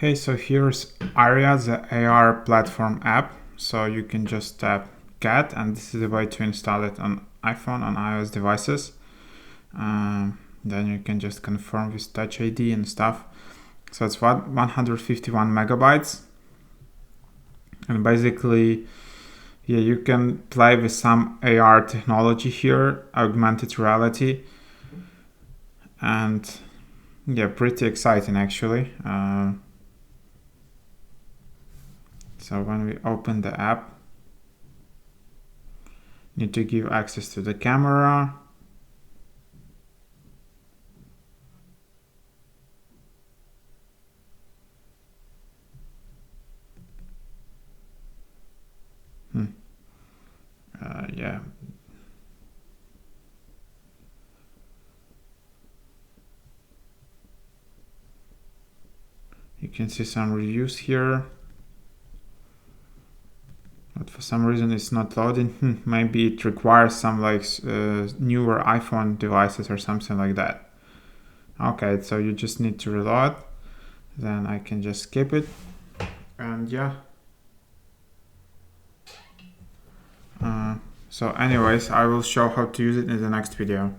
Hey, so here's Aria, the AR platform app. So you can just tap get, and this is the way to install it on iPhone, on iOS devices. Then you can just confirm with Touch ID and stuff. So it's 151 megabytes. And basically, yeah, you can play with some AR technology here, augmented reality. And yeah, pretty exciting actually. So when we open the app, need to give access to the camera. Yeah. You can see some reviews here. But for some reason it's not loading. Maybe it requires some newer iPhone devices or something like that. Okay, so you just need to reload. Then I can just skip it. And yeah. So anyways, I will show how to use it in the next video.